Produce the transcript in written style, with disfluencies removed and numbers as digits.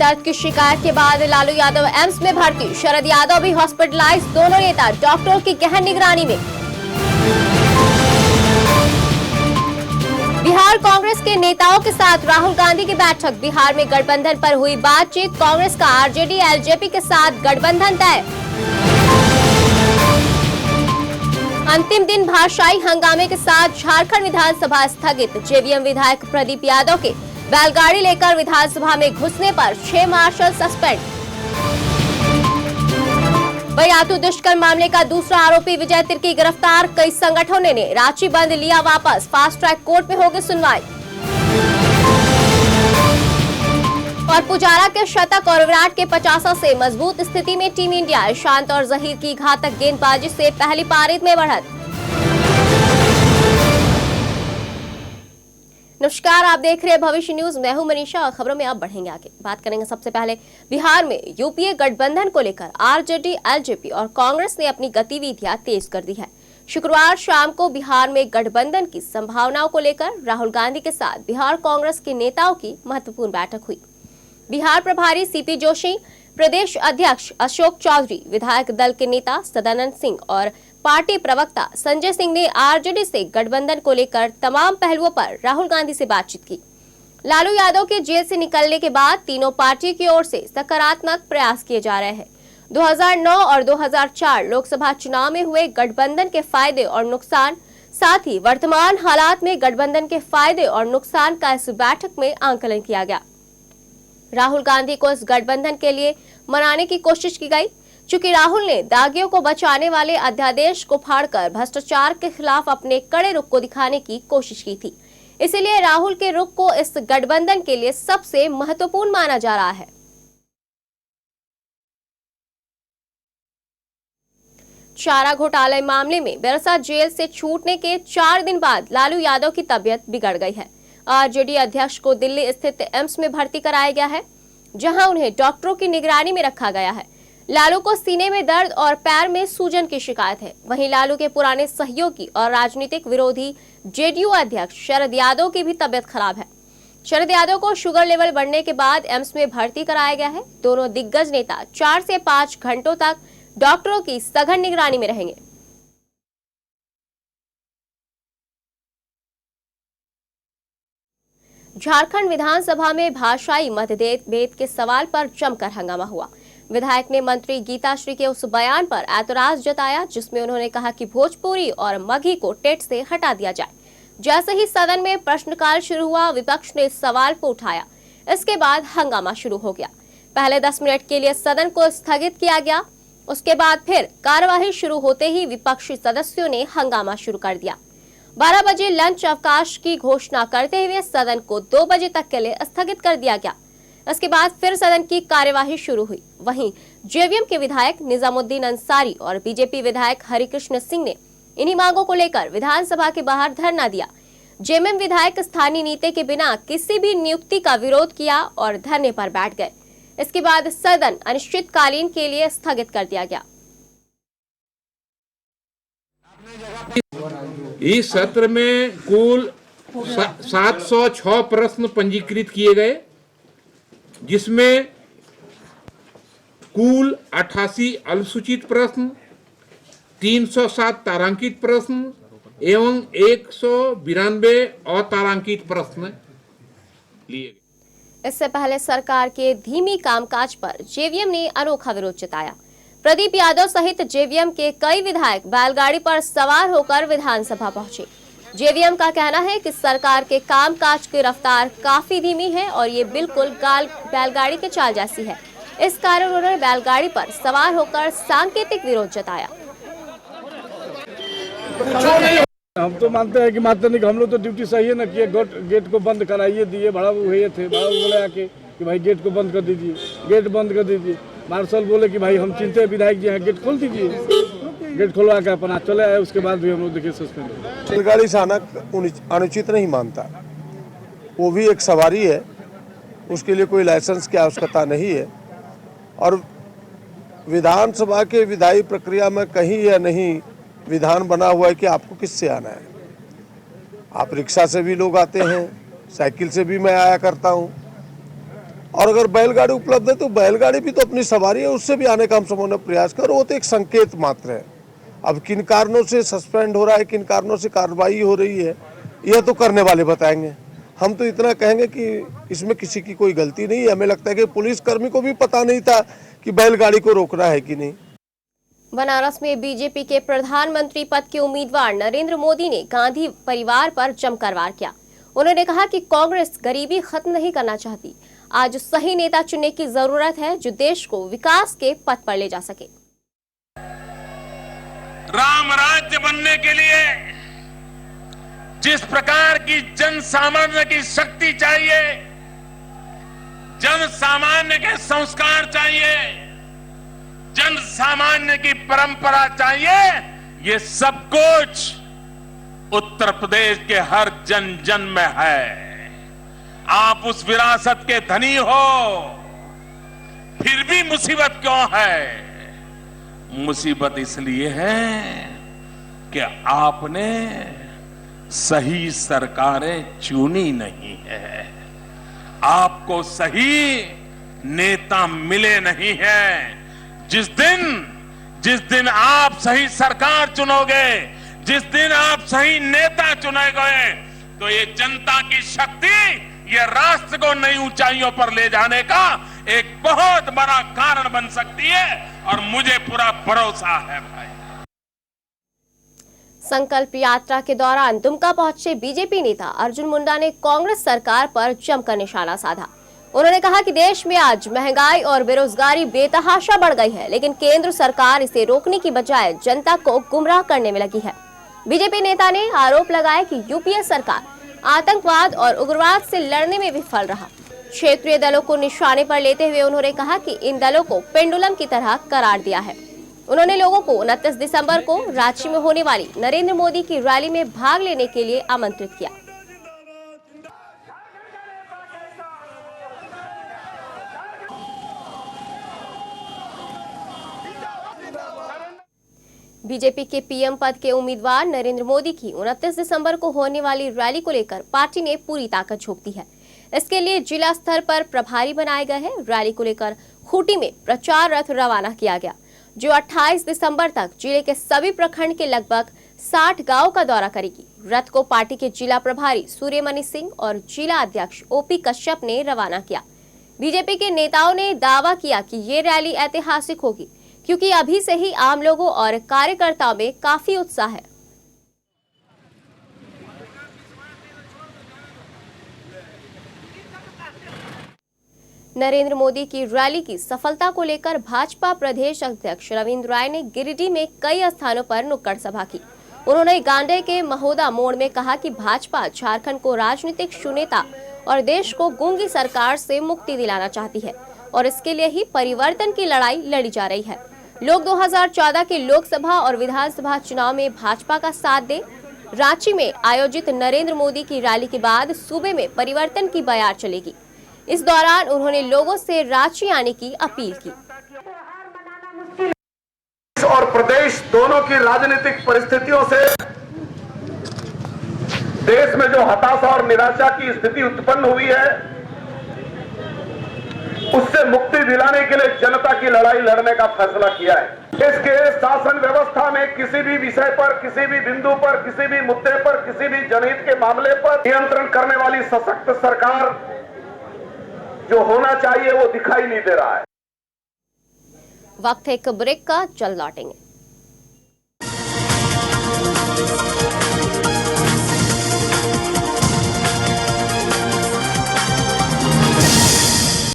दर्द की शिकायत के बाद लालू यादव एम्स में भर्ती, शरद यादव भी हॉस्पिटलाइज। दोनों नेता डॉक्टरों की गहन निगरानी में। बिहार कांग्रेस के नेताओं के साथ राहुल गांधी की बैठक, बिहार में गठबंधन पर हुई बातचीत। कांग्रेस का आरजेडी एलजेपी के साथ गठबंधन तय। अंतिम दिन भाषाई हंगामे के साथ झारखंड विधानसभा स्थगित, जेवीएम विधायक प्रदीप यादव के बैलगाड़ी लेकर विधानसभा में घुसने पर 6 मार्शल सस्पेंड। बयातू दुष्कर्म मामले का दूसरा आरोपी विजय तिर्की गिरफ्तार, कई संगठनों ने रांची बंद लिया वापस, फास्ट ट्रैक कोर्ट में होगी सुनवाई। और पुजारा के शतक और विराट के 50 से मजबूत स्थिति में टीम इंडिया, ईशांत और जहीर की घातक गेंदबाजी से पहली पारी में बढ़त। नमस्कार, आप देख रहे हैं भविष्य न्यूज। मैं हूं मनीषा और खबरों में आप बढ़ेंगे आगे। बात करेंगे सबसे पहले बिहार में यूपीए गठबंधन को लेकर आरजेडी, एलजेपी और कांग्रेस ने अपनी गतिविधियां तेज कर दी है। शुक्रवार शाम को बिहार में गठबंधन की संभावनाओं को लेकर राहुल गांधी के साथ बिहार कांग्रेस के नेताओं की महत्वपूर्ण बैठक हुई। बिहार प्रभारी सीपी जोशी, प्रदेश अध्यक्ष अशोक चौधरी, विधायक दल के नेता सदानंद सिंह और पार्टी प्रवक्ता संजय सिंह ने आरजेडी से गठबंधन को लेकर तमाम पहलुओं पर राहुल गांधी से बातचीत की। लालू यादव के जेल से निकलने के बाद तीनों पार्टी की ओर से सकारात्मक प्रयास किए जा रहे हैं। 2009 और 2004 लोकसभा चुनाव में हुए गठबंधन के फायदे और नुकसान, साथ ही वर्तमान हालात में गठबंधन के फायदे और नुकसान का इस बैठक में आंकलन किया गया। राहुल गांधी को इस गठबंधन के लिए मनाने की कोशिश की गई। चूंकि राहुल ने दागियों को बचाने वाले अध्यादेश को फाड़कर भ्रष्टाचार के खिलाफ अपने कड़े रुख को दिखाने की कोशिश की थी, इसलिए राहुल के रुख को इस गठबंधन के लिए सबसे महत्वपूर्ण माना जा रहा है। चारा घोटाले मामले में बिरसा जेल से छूटने के 4 दिन बाद लालू यादव की तबीयत बिगड़ गई है। आरजेडी अध्यक्ष को दिल्ली स्थित एम्स में भर्ती कराया गया है, जहां उन्हें डॉक्टरों की निगरानी में रखा गया है। लालू को सीने में दर्द और पैर में सूजन की शिकायत है। वहीं लालू के पुराने सहयोगी और राजनीतिक विरोधी जेडीयू अध्यक्ष शरद यादव की भी तबीयत खराब है। शरद यादव को शुगर लेवल बढ़ने के बाद एम्स में भर्ती कराया गया है। दोनों दिग्गज नेता 4 से 5 घंटों तक डॉक्टरों की सघन निगरानी में रहेंगे। झारखंड विधानसभा में भाषाई मतभेद के सवाल पर जमकर हंगामा हुआ। विधायक ने मंत्री गीताश्री के उस बयान पर ऐतराज जताया जिसमें उन्होंने कहा कि भोजपुरी और मगही को टेट से हटा दिया जाए। जैसे ही सदन में प्रश्नकाल शुरू हुआ, विपक्ष ने इस सवाल को उठाया। इसके बाद हंगामा शुरू हो गया। पहले 10 मिनट के लिए सदन को स्थगित किया गया। उसके बाद फिर कार्यवाही शुरू होते ही विपक्षी सदस्यों ने हंगामा शुरू कर दिया। 12 बजे लंच अवकाश की घोषणा करते हुए सदन को 2 बजे तक के लिए स्थगित कर दिया गया। इसके बाद फिर सदन की कार्यवाही शुरू हुई। वहीं जेवीएम के विधायक निजामुद्दीन अंसारी और बीजेपी विधायक हरिकृष्ण सिंह ने इन्हीं मांगों को लेकर विधानसभा के बाहर धरना दिया। जेवीएम विधायक स्थानीय नीति के बिना किसी भी नियुक्ति का विरोध किया और धरने पर बैठ गए। इसके बाद सदन अनिश्चितकालीन के लिए स्थगित कर दिया गया। इस सत्र में कुल 706 प्रश्न पंजीकृत किए गए, जिसमें कुल 88 अनुसूचित प्रश्न, 307 तारांकित प्रश्न एवं 192 अतारांकित प्रश्न लिए गए। इससे पहले सरकार के धीमी कामकाज पर जेवीएम ने अनोखा विरोध जताया। प्रदीप यादव सहित जेवीएम के कई विधायक बैलगाड़ी पर सवार होकर विधानसभा पहुंचे। जेवीएम का कहना है कि सरकार के कामकाज की रफ्तार काफी धीमी है और ये बिल्कुल बैलगाड़ी के चाल जैसी है। इस कारण उन्होंने बैलगाड़ी पर सवार होकर सांकेतिक विरोध जताया। हम तो मानते हैं कि मानते नहीं, हम लोग तो ड्यूटी सही है ना कि गेट को बंद कराइए दिए। बड़ा हुए थे, बड़ा बोले आके कि भाई गेट को बंद कर दीजिए, गेट बंद कर दीजिए। मार्शल बोले कि भाई हम चिंते विधायक जी हैं, गेट खोल दीजिए। गेट खोलवा के अपना चले आए। उसके बाद भी हम लोग देखिए सस्पेंड। बैलगाड़ी से आना अनुचित नहीं मानता, वो भी एक सवारी है, उसके लिए कोई लाइसेंस की आवश्यकता नहीं है। और विधानसभा के विधायी प्रक्रिया में कहीं या नहीं विधान बना हुआ है कि आपको किससे आना है। आप रिक्शा से भी लोग आते हैं, साइकिल से भी मैं आया करता हूँ। और अगर बैलगाड़ी उपलब्ध है तो बैलगाड़ी भी तो अपनी सवारी है, उससे भी आने का हम समूह ने प्रयास कर। वो तो एक संकेत मात्र है। अब किन कारणों से सस्पेंड हो रहा है, किन कारणों से कार्रवाई हो रही है, यह तो करने वाले बताएंगे। हम तो इतना कहेंगे कि इसमें किसी की कोई गलती नहीं है। हमें लगता है कि पुलिसकर्मी को भी पता नहीं था कि बैलगाड़ी को रोकना है कि नहीं। बनारस में बीजेपी के प्रधानमंत्री पद के उम्मीदवार नरेंद्र मोदी ने गांधी परिवार पर जमकर वार किया। उन्होंने कहा कि कांग्रेस गरीबी खत्म नहीं करना चाहती। आज सही नेता चुनने की जरूरत है जो देश को विकास के पथ पर ले जा सके। राम राज्य बनने के लिए जिस प्रकार की जन सामान्य की शक्ति चाहिए, जन सामान्य के संस्कार चाहिए, जन सामान्य की परंपरा चाहिए, ये सब कुछ उत्तर प्रदेश के हर जन जन में है। आप उस विरासत के धनी हो, फिर भी मुसीबत क्यों है? मुसीबत इसलिए है कि आपने सही सरकारें चुनी नहीं है, आपको सही नेता मिले नहीं हैं। जिस दिन आप सही सरकार चुनोगे, जिस दिन आप सही नेता चुनेगे, तो ये जनता की शक्ति ये राष्ट्र को नई ऊंचाइयों पर ले जाने का एक बहुत बड़ा कारण बन सकती है, और मुझे पूरा भरोसा है भाई। संकल्प यात्रा के दौरान दुमका पहुंचे बीजेपी नेता अर्जुन मुंडा ने कांग्रेस सरकार पर जमकर निशाना साधा। उन्होंने कहा कि देश में आज महंगाई और बेरोजगारी बेतहाशा बढ़ गई है, लेकिन केंद्र सरकार इसे रोकने की बजाय जनता को गुमराह करने में लगी है। बीजेपी नेता ने आरोप लगाया कि यूपीए सरकार आतंकवाद और उग्रवाद से लड़ने में विफल रहा। क्षेत्रीय दलों को निशाने पर लेते हुए उन्होंने कहा कि इन दलों को पेंडुलम की तरह करार दिया है। उन्होंने लोगों को 29 दिसंबर को रांची में होने वाली नरेंद्र मोदी की रैली में भाग लेने के लिए आमंत्रित किया। बीजेपी के पीएम पद के उम्मीदवार नरेंद्र मोदी की 29 दिसंबर को होने वाली रैली को लेकर पार्टी ने पूरी ताकत झोंक दी है। इसके लिए जिला स्तर पर प्रभारी बनाए गए हैं। रैली को लेकर खूंटी में प्रचार रथ रवाना किया गया, जो 28 दिसंबर तक जिले के सभी प्रखंड के लगभग 60 गांव का दौरा करेगी। रथ को पार्टी के जिला प्रभारी सूर्यमणि सिंह और जिला अध्यक्ष ओपी कश्यप ने रवाना किया। बीजेपी के नेताओं ने दावा किया कि ये रैली ऐतिहासिक होगी, क्योंकि अभी से ही आम लोगों और कार्यकर्ताओं में काफी उत्साह है। नरेंद्र मोदी की रैली की सफलता को लेकर भाजपा प्रदेश अध्यक्ष रविंद्र राय ने गिरिडीह में कई स्थानों पर नुक्कड़ सभा की। उन्होंने गांडे के महोदा मोड़ में कहा कि भाजपा झारखंड को राजनीतिक शून्यता और देश को गूंगी सरकार से मुक्ति दिलाना चाहती है, और इसके लिए ही परिवर्तन की लड़ाई लड़ी जा रही है। लोग 2014 के लोकसभा और विधानसभा चुनाव में भाजपा का साथ दें। रांची में आयोजित नरेंद्र मोदी की रैली के बाद सूबे में परिवर्तन की बयार चलेगी। इस दौरान उन्होंने लोगों से रांची आने की अपील की। और प्रदेश दोनों की राजनीतिक परिस्थितियों से देश में जो हताशा और निराशा की स्थिति उत्पन्न हुई है, उससे मुक्ति दिलाने के लिए जनता की लड़ाई लड़ने का फैसला किया है। इसके शासन व्यवस्था में किसी भी विषय पर, किसी भी बिंदु पर, किसी भी मुद्दे पर, किसी भी जनहित के मामले पर नियंत्रण करने वाली सशक्त सरकार जो होना चाहिए वो दिखाई नहीं दे रहा है। वक्त है एक ब्रेक का, जल्द लौटेंगे।